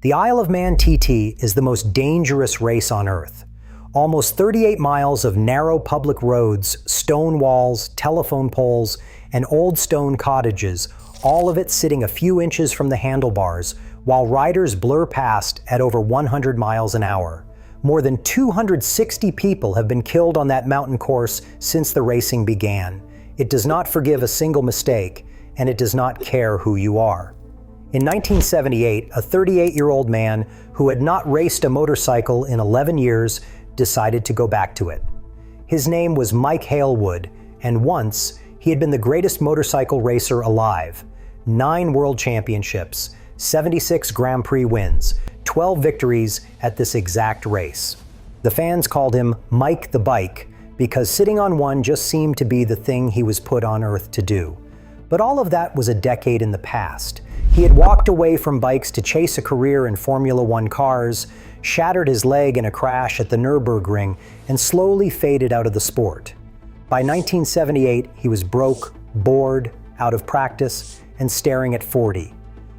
The Isle of Man TT is the most dangerous race on Earth. Almost 38 miles of narrow public roads, stone walls, telephone poles, and old stone cottages, all of it sitting a few inches from the handlebars, while riders blur past at over 100 miles an hour. More than 260 people have been killed on that mountain course since the racing began. It does not forgive a single mistake, and it does not care who you are. In 1978, a 38-year-old man who had not raced a motorcycle in 11 years decided to go back to it. His name was Mike Hailwood, and once he had been the greatest motorcycle racer alive. 9 world championships, 76 Grand Prix wins, 12 victories at this exact race. The fans called him Mike the Bike because sitting on one just seemed to be the thing he was put on Earth to do. But all of that was a decade in the past. He had walked away from bikes to chase a career in Formula One cars, shattered his leg in a crash at the Nürburgring, and slowly faded out of the sport. By 1978, he was broke, bored, out of practice, and staring at 40.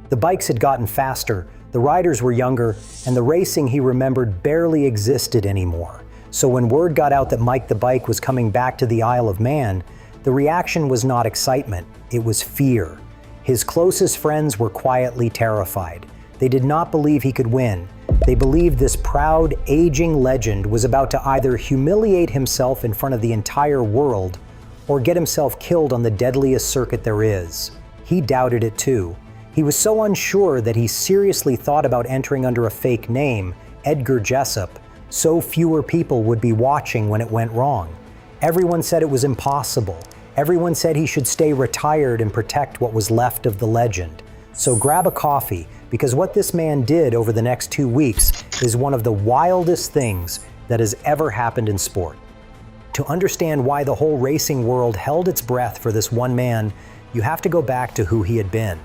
The bikes had gotten faster, the riders were younger, and the racing he remembered barely existed anymore. So when word got out that Mike the Bike was coming back to the Isle of Man, the reaction was not excitement, it was fear. His closest friends were quietly terrified. They did not believe he could win. They believed this proud, aging legend was about to either humiliate himself in front of the entire world or get himself killed on the deadliest circuit there is. He doubted it too. He was so unsure that he seriously thought about entering under a fake name, Edgar Jessup, so fewer people would be watching when it went wrong. Everyone said it was impossible. Everyone said he should stay retired and protect what was left of the legend. So grab a coffee, because what this man did over the next 2 weeks is one of the wildest things that has ever happened in sport. To understand why the whole racing world held its breath for this one man, you have to go back to who he had been.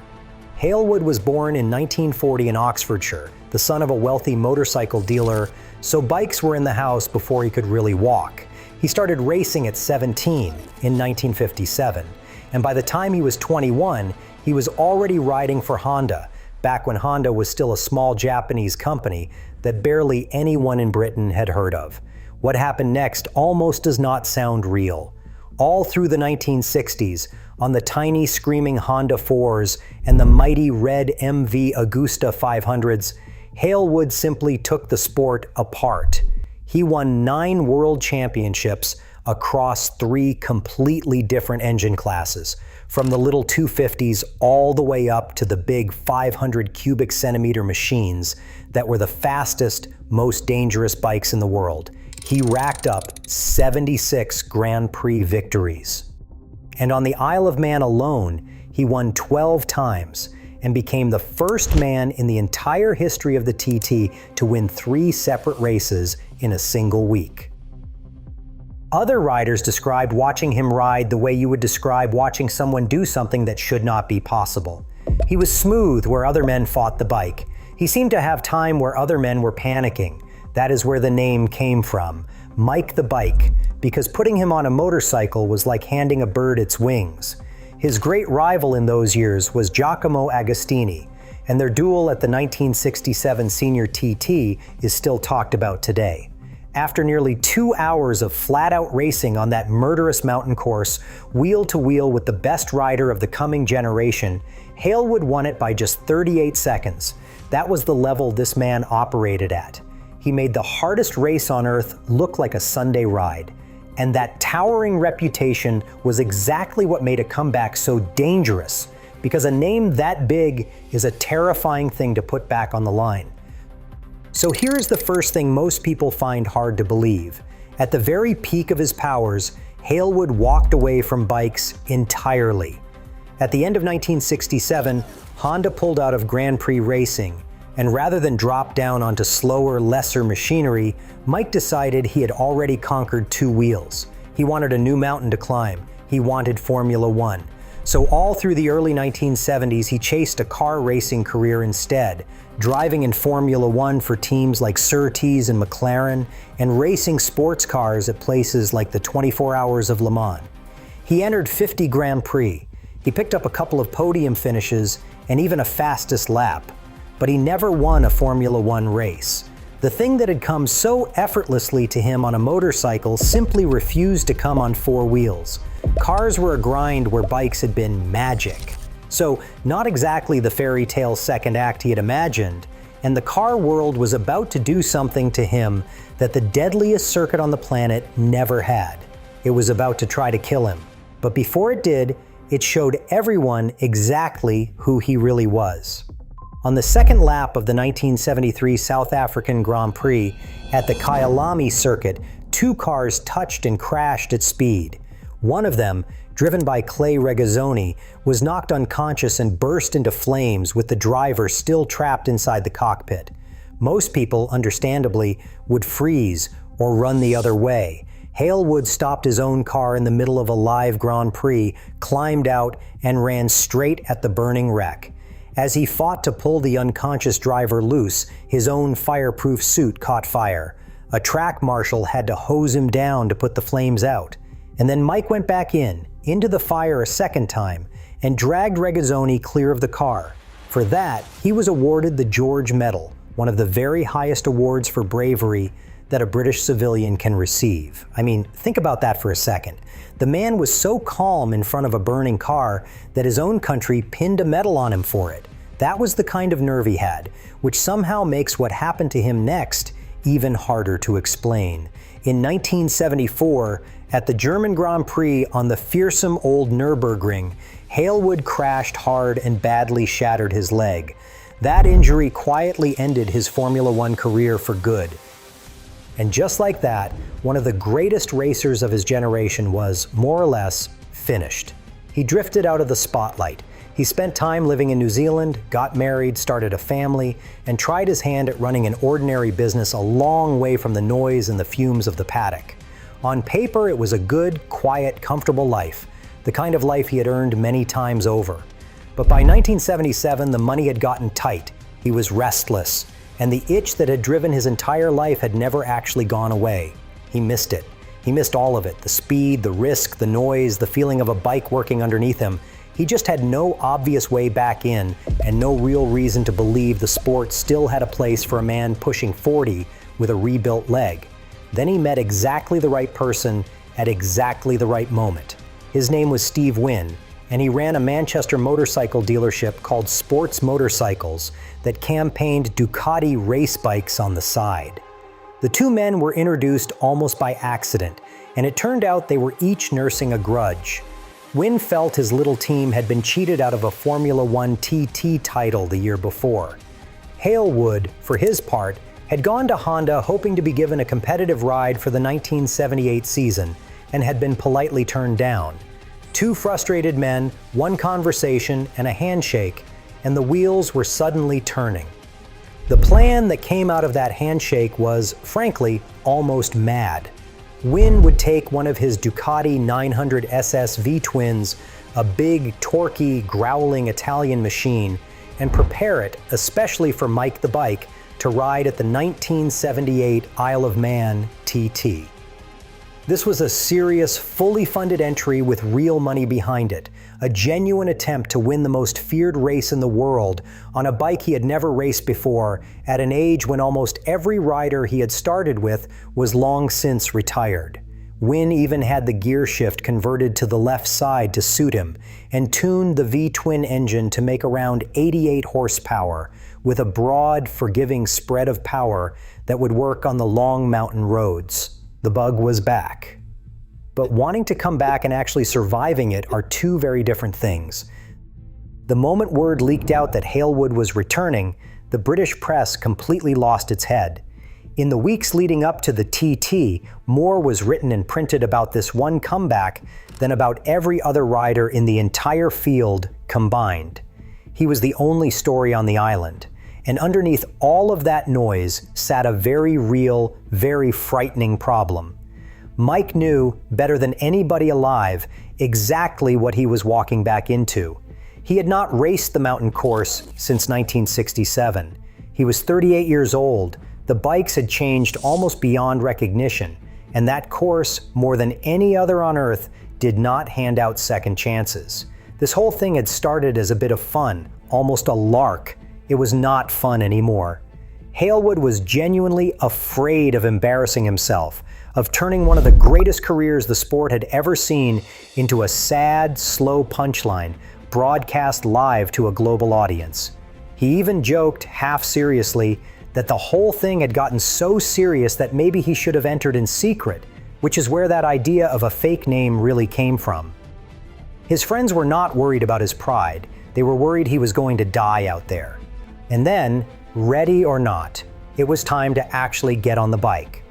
Hailwood was born in 1940 in Oxfordshire, the son of a wealthy motorcycle dealer, so bikes were in the house before he could really walk. He started racing at 17 in 1957, and by the time he was 21, he was already riding for Honda, back when Honda was still a small Japanese company that barely anyone in Britain had heard of. What happened next almost does not sound real. All through the 1960s, on the tiny screaming Honda 4s and the mighty red MV Agusta 500s, Hailwood simply took the sport apart. He won 9 world championships across 3 completely different engine classes, from the little 250s all the way up to the big 500 cubic centimeter machines that were the fastest, most dangerous bikes in the world. He racked up 76 Grand Prix victories. And on the Isle of Man alone, he won 12 times and became the first man in the entire history of the TT to win 3 separate races in a single week. Other riders described watching him ride the way you would describe watching someone do something that should not be possible. He was smooth where other men fought the bike. He seemed to have time where other men were panicking. That is where the name came from, Mike the Bike, because putting him on a motorcycle was like handing a bird its wings. His great rival in those years was Giacomo Agostini, and their duel at the 1967 Senior TT is still talked about today. After nearly 2 hours of flat-out racing on that murderous mountain course, wheel to wheel with the best rider of the coming generation, Hailwood won it by just 38 seconds. That was the level this man operated at. He made the hardest race on Earth look like a Sunday ride. And that towering reputation was exactly what made a comeback so dangerous, because a name that big is a terrifying thing to put back on the line. So here's the first thing most people find hard to believe. At the very peak of his powers, Hailwood walked away from bikes entirely. At the end of 1967, Honda pulled out of Grand Prix racing, and rather than drop down onto slower, lesser machinery, Mike decided he had already conquered 2 wheels. He wanted a new mountain to climb. He wanted Formula One. So all through the early 1970s, he chased a car racing career instead, driving in Formula One for teams like Surtees and McLaren, and racing sports cars at places like the 24 Hours of Le Mans. He entered 50 Grand Prix. He picked up a couple of podium finishes and even a fastest lap. but he never won a Formula One race. The thing that had come so effortlessly to him on a motorcycle simply refused to come on four wheels. Cars were a grind where bikes had been magic. So, not exactly the fairy tale second act he had imagined, and the car world was about to do something to him that the deadliest circuit on the planet never had. It was about to try to kill him. But before it did, it showed everyone exactly who he really was. On the second lap of the 1973 South African Grand Prix at the Kyalami circuit, two cars touched and crashed at speed. One of them, driven by Clay Regazzoni, was knocked unconscious and burst into flames with the driver still trapped inside the cockpit. Most people, understandably, would freeze or run the other way. Hailwood stopped his own car in the middle of a live Grand Prix, climbed out, and ran straight at the burning wreck. As he fought to pull the unconscious driver loose, his own fireproof suit caught fire. A track marshal had to hose him down to put the flames out. And then Mike went back into the fire a second time, and dragged Regazzoni clear of the car. For that, he was awarded the George Medal, one of the very highest awards for bravery that a British civilian can receive. I mean, think about that for a second. The man was so calm in front of a burning car that his own country pinned a medal on him for it. That was the kind of nerve he had, which somehow makes what happened to him next even harder to explain. In 1974, at the German Grand Prix on the fearsome old Nürburgring, Hailwood crashed hard and badly shattered his leg. That injury quietly ended his Formula One career for good. And just like that, one of the greatest racers of his generation was, more or less, finished. He drifted out of the spotlight. He spent time living in New Zealand, got married, started a family, and tried his hand at running an ordinary business a long way from the noise and the fumes of the paddock. On paper, it was a good, quiet, comfortable life, the kind of life he had earned many times over. But by 1977, the money had gotten tight. He was restless, and the itch that had driven his entire life had never actually gone away. He missed it. He missed all of it, the speed, the risk, the noise, the feeling of a bike working underneath him. He just had no obvious way back in, and no real reason to believe the sport still had a place for a man pushing 40 with a rebuilt leg. Then he met exactly the right person at exactly the right moment. His name was Steve Wynn, and he ran a Manchester motorcycle dealership called Sports Motorcycles that campaigned Ducati race bikes on the side. The two men were introduced almost by accident, and it turned out they were each nursing a grudge. Wynn felt his little team had been cheated out of a Formula One TT title the year before. Hailwood, for his part, had gone to Honda hoping to be given a competitive ride for the 1978 season, and had been politely turned down. Two frustrated men, one conversation, and a handshake, and the wheels were suddenly turning. The plan that came out of that handshake was, frankly, almost mad. Wynn would take one of his Ducati 900 SS V-twins, a big, torquey, growling Italian machine, and prepare it, especially for Mike the Bike, to ride at the 1978 Isle of Man TT. This was a serious, fully funded entry with real money behind it, a genuine attempt to win the most feared race in the world on a bike he had never raced before at an age when almost every rider he had started with was long since retired. Wynn even had the gear shift converted to the left side to suit him, and tuned the V-twin engine to make around 88 horsepower, with a broad, forgiving spread of power that would work on the long mountain roads. The bug was back. But wanting to come back and actually surviving it are two very different things. The moment word leaked out that Hailwood was returning, the British press completely lost its head. In the weeks leading up to the TT, more was written and printed about this one comeback than about every other rider in the entire field combined. He was the only story on the island. And underneath all of that noise sat a very real, very frightening problem. Mike knew, better than anybody alive, exactly what he was walking back into. He had not raced the mountain course since 1967. He was 38 years old. The bikes had changed almost beyond recognition, and that course, more than any other on Earth, did not hand out second chances. This whole thing had started as a bit of fun, almost a lark, it was not fun anymore. Hailwood was genuinely afraid of embarrassing himself, of turning one of the greatest careers the sport had ever seen into a sad, slow punchline broadcast live to a global audience. He even joked, half seriously, that the whole thing had gotten so serious that maybe he should have entered in secret, which is where that idea of a fake name really came from. His friends were not worried about his pride. They were worried he was going to die out there. And then, ready or not, it was time to actually get on the bike.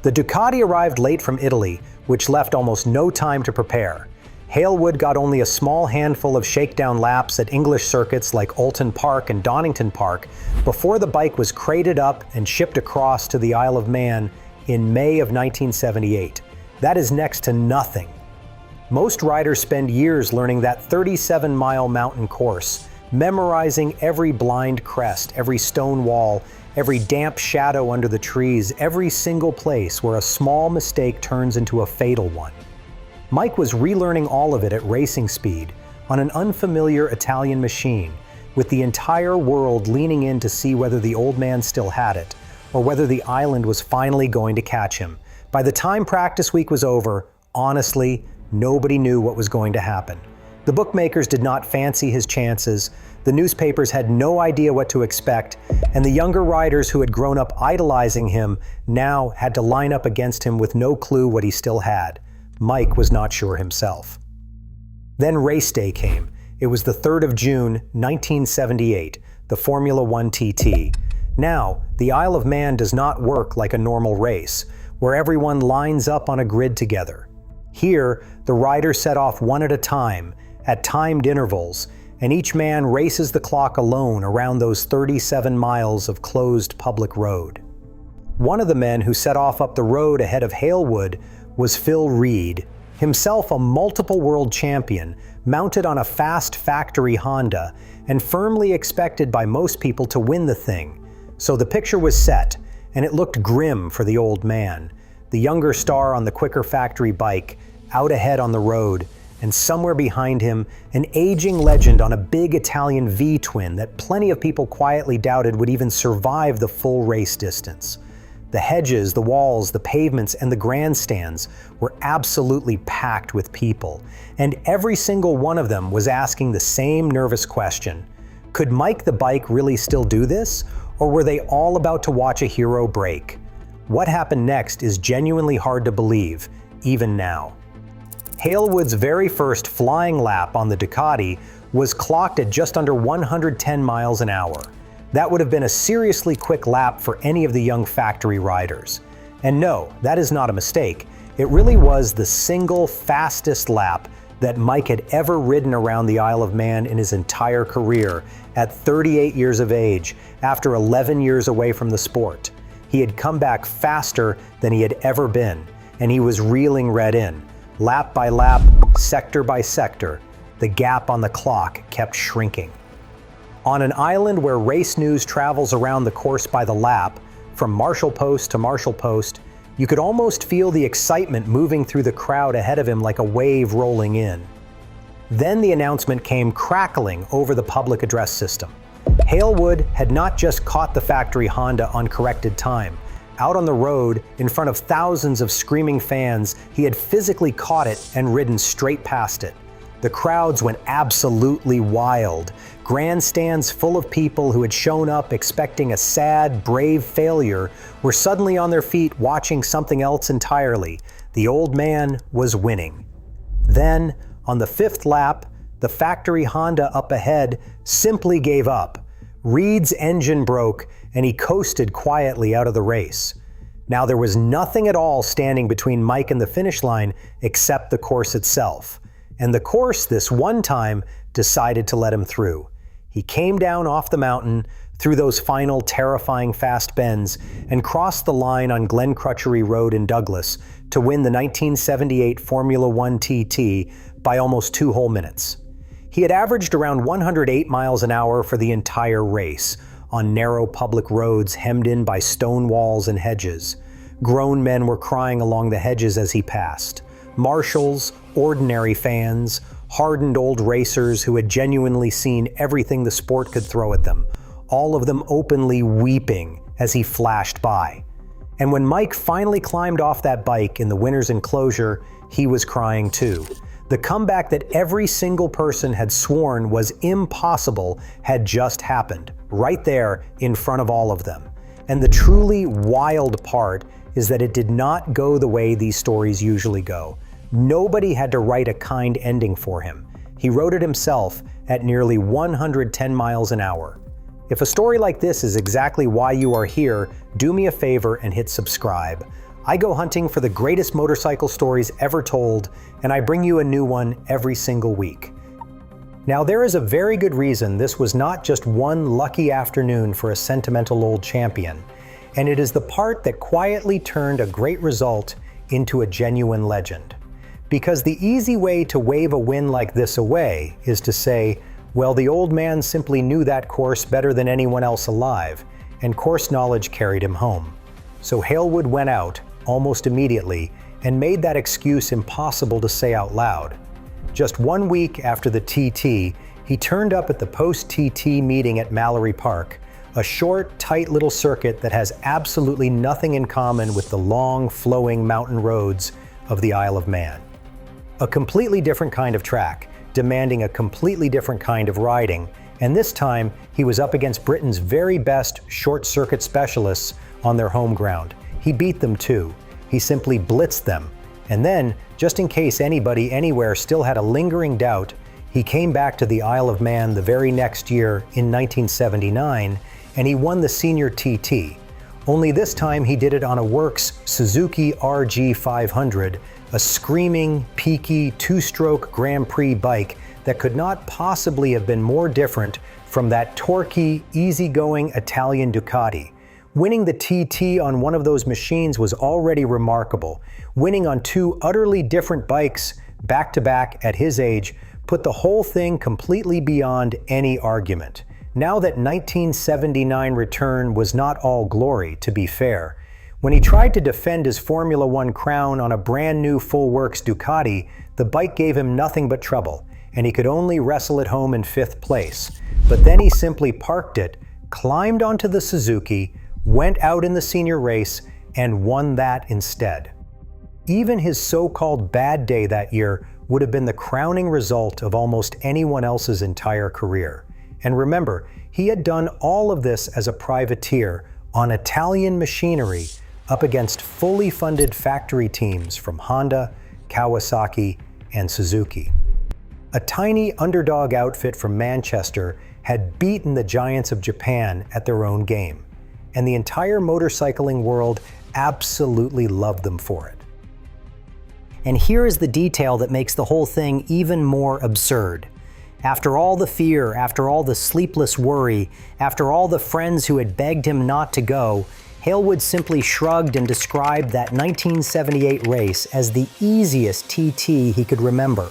The Ducati arrived late from Italy, which left almost no time to prepare. Hailwood got only a small handful of shakedown laps at English circuits like Oulton Park and Donington Park before the bike was crated up and shipped across to the Isle of Man in May of 1978. That is next to nothing. Most riders spend years learning that 37-mile mountain course, memorizing every blind crest, every stone wall, every damp shadow under the trees, every single place where a small mistake turns into a fatal one. Mike was relearning all of it at racing speed, on an unfamiliar Italian machine, with the entire world leaning in to see whether the old man still had it, or whether the island was finally going to catch him. By the time practice week was over, honestly, nobody knew what was going to happen. The bookmakers did not fancy his chances, the newspapers had no idea what to expect, and the younger riders who had grown up idolizing him now had to line up against him with no clue what he still had. Mike was not sure himself. Then race day came. It was the 3rd of June, 1978, the Formula One TT. Now, the Isle of Man does not work like a normal race, where everyone lines up on a grid together. Here, the riders set off one at a time, at timed intervals, and each man races the clock alone around those 37 miles of closed public road. One of the men who set off up the road ahead of Hailwood was Phil Reed, himself a multiple world champion, mounted on a fast factory Honda, and firmly expected by most people to win the thing. So the picture was set, and it looked grim for the old man, the younger star on the quicker factory bike, out ahead on the road, and somewhere behind him, an aging legend on a big Italian V-twin that plenty of people quietly doubted would even survive the full race distance. The hedges, the walls, the pavements, and the grandstands were absolutely packed with people, and every single one of them was asking the same nervous question. Could Mike the bike really still do this, or were they all about to watch a hero break? What happened next is genuinely hard to believe, even now. Hailwood's very first flying lap on the Ducati was clocked at just under 110 miles an hour. That would have been a seriously quick lap for any of the young factory riders. And no, that is not a mistake. It really was the single fastest lap that Mike had ever ridden around the Isle of Man in his entire career at 38 years of age, after 11 years away from the sport. He had come back faster than he had ever been, and he was reeling right in. Lap by lap, sector by sector, the gap on the clock kept shrinking. On an island where race news travels around the course by the lap, from marshal post to marshal post, you could almost feel the excitement moving through the crowd ahead of him like a wave rolling in. Then the announcement came crackling over the public address system. Hailwood had not just caught the factory Honda on corrected time. Out on the road, in front of thousands of screaming fans, he had physically caught it and ridden straight past it. The crowds went absolutely wild. Grandstands full of people who had shown up expecting a sad, brave failure were suddenly on their feet watching something else entirely. The old man was winning. Then, on the 5th lap, the factory Honda up ahead simply gave up. Reed's engine broke, and he coasted quietly out of the race. Now there was nothing at all standing between Mike and the finish line except the course itself. And the course this one time decided to let him through. He came down off the mountain, through those final terrifying fast bends, and crossed the line on Glen Crutchery Road in Douglas to win the 1978 Formula One TT by almost 2 whole minutes. He had averaged around 108 miles an hour for the entire race, on narrow public roads hemmed in by stone walls and hedges. Grown men were crying along the hedges as he passed. Marshals, ordinary fans, hardened old racers who had genuinely seen everything the sport could throw at them, all of them openly weeping as he flashed by. And when Mike finally climbed off that bike in the winner's enclosure, he was crying too. The comeback that every single person had sworn was impossible had just happened, right there in front of all of them. And the truly wild part is that it did not go the way these stories usually go. Nobody had to write a kind ending for him. He wrote it himself at nearly 110 miles an hour. If a story like this is exactly why you are here, do me a favor and hit subscribe. I go hunting for the greatest motorcycle stories ever told, and I bring you a new one every single week. Now, there is a very good reason this was not just one lucky afternoon for a sentimental old champion, and it is the part that quietly turned a great result into a genuine legend. Because the easy way to wave a win like this away is to say, well, the old man simply knew that course better than anyone else alive, and course knowledge carried him home. So Hailwood went out, almost immediately, and made that excuse impossible to say out loud. Just 1 week after the TT, he turned up at the post-TT meeting at Mallory Park, a short, tight little circuit that has absolutely nothing in common with the long, flowing mountain roads of the Isle of Man. A completely different kind of track, demanding a completely different kind of riding, and this time he was up against Britain's very best short circuit specialists on their home ground. He beat them too. He simply blitzed them. And then, just in case anybody anywhere still had a lingering doubt, he came back to the Isle of Man the very next year in 1979, and he won the senior TT. Only this time he did it on a Works Suzuki RG500, a screaming, peaky, two-stroke Grand Prix bike that could not possibly have been more different from that torquey, easygoing Italian Ducati. Winning the TT on one of those machines was already remarkable. Winning on two utterly different bikes back-to-back at his age put the whole thing completely beyond any argument. Now that 1979 return was not all glory, to be fair. When he tried to defend his Formula One crown on a brand new full works Ducati, the bike gave him nothing but trouble, and he could only wrestle it home in 5th place. But then he simply parked it, climbed onto the Suzuki, went out in the senior race, and won that instead. Even his so-called bad day that year would have been the crowning result of almost anyone else's entire career. And remember, he had done all of this as a privateer on Italian machinery up against fully funded factory teams from Honda, Kawasaki, and Suzuki. A tiny underdog outfit from Manchester had beaten the giants of Japan at their own game, and the entire motorcycling world absolutely loved them for it. And here is the detail that makes the whole thing even more absurd. After all the fear, after all the sleepless worry, after all the friends who had begged him not to go, Hailwood simply shrugged and described that 1978 race as the easiest TT he could remember.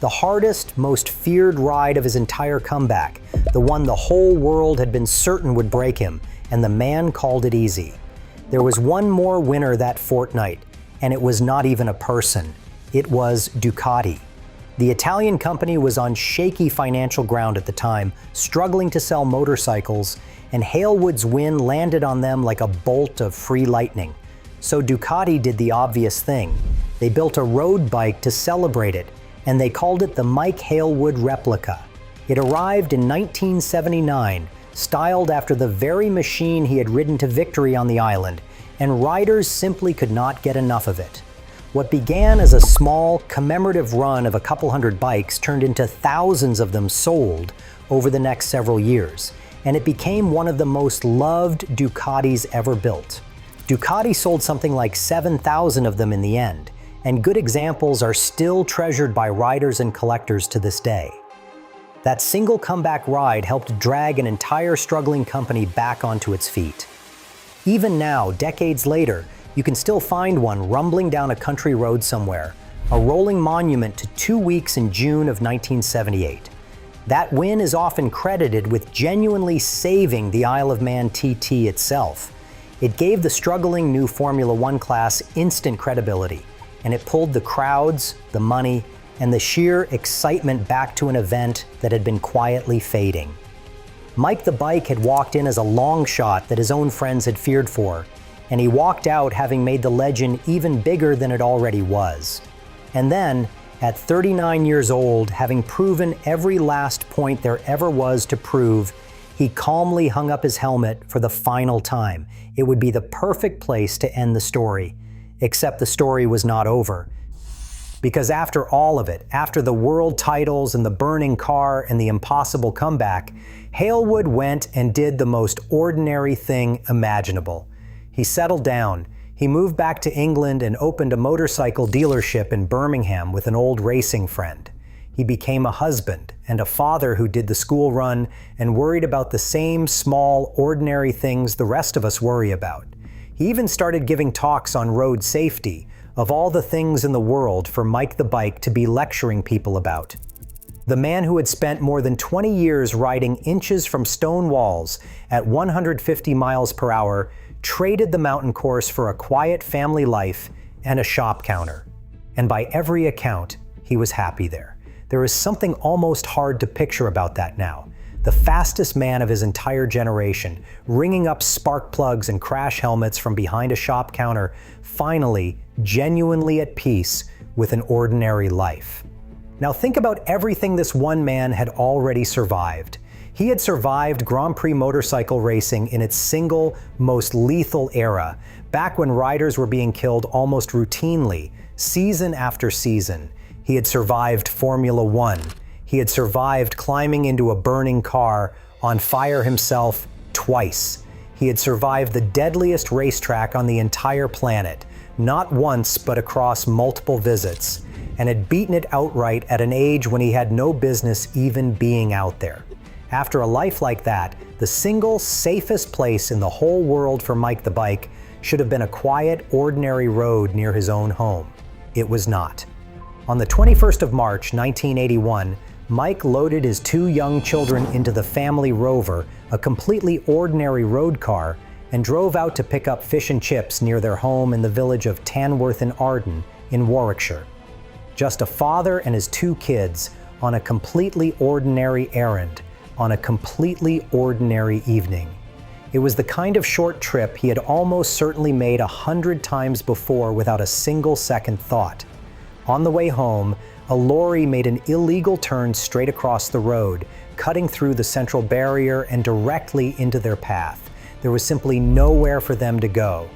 The hardest, most feared ride of his entire comeback, the one the whole world had been certain would break him, and the man called it easy. There was one more winner that fortnight, and it was not even a person. It was Ducati. The Italian company was on shaky financial ground at the time, struggling to sell motorcycles, and Hailwood's win landed on them like a bolt of free lightning. So Ducati did the obvious thing. They built a road bike to celebrate it, and they called it the Mike Hailwood replica. It arrived in 1979, styled after the very machine he had ridden to victory on the island, and riders simply could not get enough of it. What began as a small, commemorative run of a couple hundred bikes turned into thousands of them sold over the next several years, and it became one of the most loved Ducatis ever built. Ducati sold something like 7,000 of them in the end, and good examples are still treasured by riders and collectors to this day. That single comeback ride helped drag an entire struggling company back onto its feet. Even now, decades later, you can still find one rumbling down a country road somewhere, a rolling monument to 2 weeks in June of 1978. That win is often credited with genuinely saving the Isle of Man TT itself. It gave the struggling new Formula One class instant credibility, and it pulled the crowds, the money, and the sheer excitement back to an event that had been quietly fading. Mike the Bike had walked in as a long shot that his own friends had feared for, and he walked out having made the legend even bigger than it already was. And then, at 39 years old, having proven every last point there ever was to prove, he calmly hung up his helmet for the final time. It would be the perfect place to end the story, except the story was not over. Because after all of it, after the world titles and the burning car and the impossible comeback, Hailwood went and did the most ordinary thing imaginable. He settled down. He moved back to England and opened a motorcycle dealership in Birmingham with an old racing friend. He became a husband and a father who did the school run and worried about the same small, ordinary things the rest of us worry about. He even started giving talks on road safety, of all the things in the world for Mike the Bike to be lecturing people about. The man who had spent more than 20 years riding inches from stone walls at 150 miles per hour traded the mountain course for a quiet family life and a shop counter. And by every account, he was happy there. There is something almost hard to picture about that now. The fastest man of his entire generation, ringing up spark plugs and crash helmets from behind a shop counter, finally, genuinely at peace with an ordinary life. Now think about everything this one man had already survived. He had survived Grand Prix motorcycle racing in its single, most lethal era, back when riders were being killed almost routinely, season after season. He had survived Formula One. He had survived climbing into a burning car, on fire himself, twice. He had survived the deadliest racetrack on the entire planet, not once but across multiple visits, and had beaten it outright at an age when he had no business even being out there. After a life like that, the single safest place in the whole world for Mike the Bike should have been a quiet, ordinary road near his own home. It was not. On the 21st of March, 1981, Mike loaded his two young children into the family Rover, a completely ordinary road car, and drove out to pick up fish and chips near their home in the village of Tanworth-in-Arden in Warwickshire. Just a father and his two kids on a completely ordinary errand, on a completely ordinary evening. It was the kind of short trip he had almost certainly made 100 times before without a single second thought. On the way home, a lorry made an illegal turn straight across the road, cutting through the central barrier and directly into their path. There was simply nowhere for them to go.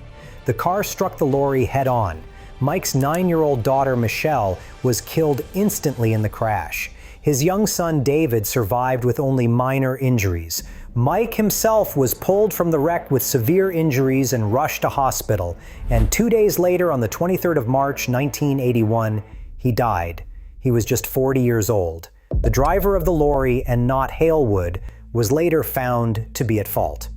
The car struck the lorry head-on. Mike's 9-year-old daughter, Michelle, was killed instantly in the crash. His young son, David, survived with only minor injuries. Mike himself was pulled from the wreck with severe injuries and rushed to hospital. And 2 days later, on the 23rd of March, 1981, he died. He was just 40 years old. The driver of the lorry, and not Hailwood, was later found to be at fault.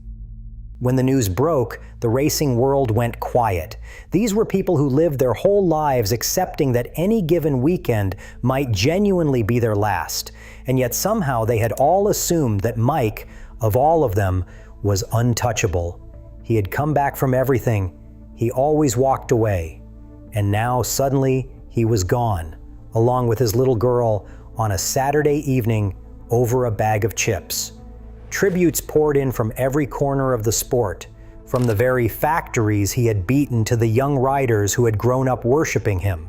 When the news broke, the racing world went quiet. These were people who lived their whole lives accepting that any given weekend might genuinely be their last, and yet somehow they had all assumed that Mike, of all of them, was untouchable. He had come back from everything. He always walked away. And now suddenly he was gone, along with his little girl, on a Saturday evening over a bag of chips. Tributes poured in from every corner of the sport, from the very factories he had beaten to the young riders who had grown up worshiping him.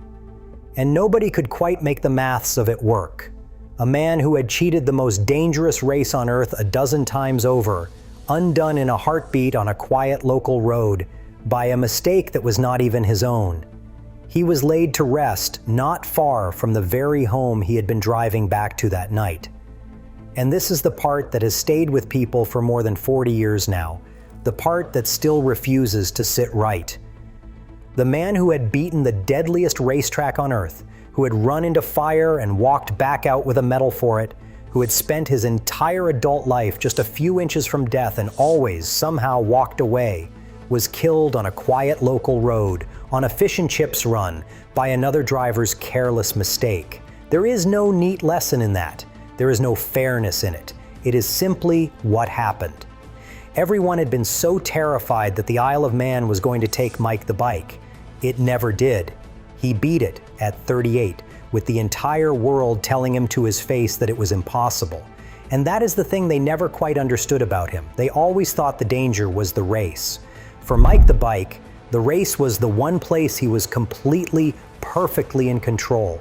And nobody could quite make the maths of it work. A man who had cheated the most dangerous race on earth a dozen times over, undone in a heartbeat on a quiet local road, by a mistake that was not even his own. He was laid to rest not far from the very home he had been driving back to that night. And this is the part that has stayed with people for more than 40 years now, the part that still refuses to sit right. The man who had beaten the deadliest racetrack on earth, who had run into fire and walked back out with a medal for it, who had spent his entire adult life just a few inches from death and always somehow walked away, was killed on a quiet local road, on a fish and chips run, by another driver's careless mistake. There is no neat lesson in that. There is no fairness in it. It is simply what happened. Everyone had been so terrified that the Isle of Man was going to take Mike the Bike. It never did. He beat it at 38, with the entire world telling him to his face that it was impossible. And that is the thing they never quite understood about him. They always thought the danger was the race. For Mike the Bike, the race was the one place he was completely, perfectly in control.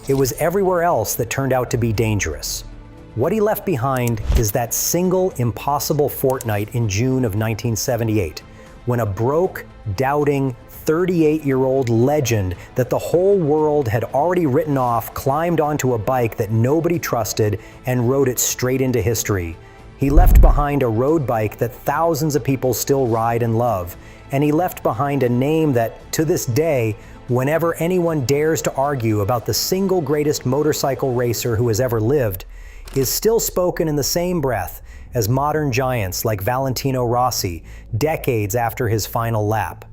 It was everywhere else that turned out to be dangerous. What he left behind is that single impossible fortnight in June of 1978, when a broke, doubting, 38-year-old legend that the whole world had already written off climbed onto a bike that nobody trusted and rode it straight into history. He left behind a road bike that thousands of people still ride and love, and he left behind a name that, to this day, whenever anyone dares to argue about the single greatest motorcycle racer who has ever lived, is still spoken in the same breath as modern giants like Valentino Rossi, decades after his final lap.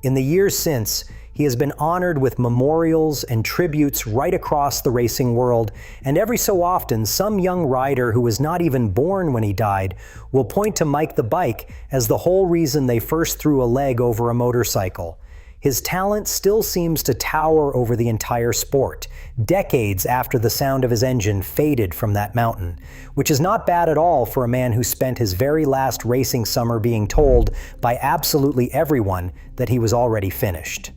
In the years since, he has been honored with memorials and tributes right across the racing world, and every so often, some young rider who was not even born when he died will point to Mike the Bike as the whole reason they first threw a leg over a motorcycle. His talent still seems to tower over the entire sport, decades after the sound of his engine faded from that mountain, which is not bad at all for a man who spent his very last racing summer being told by absolutely everyone that he was already finished.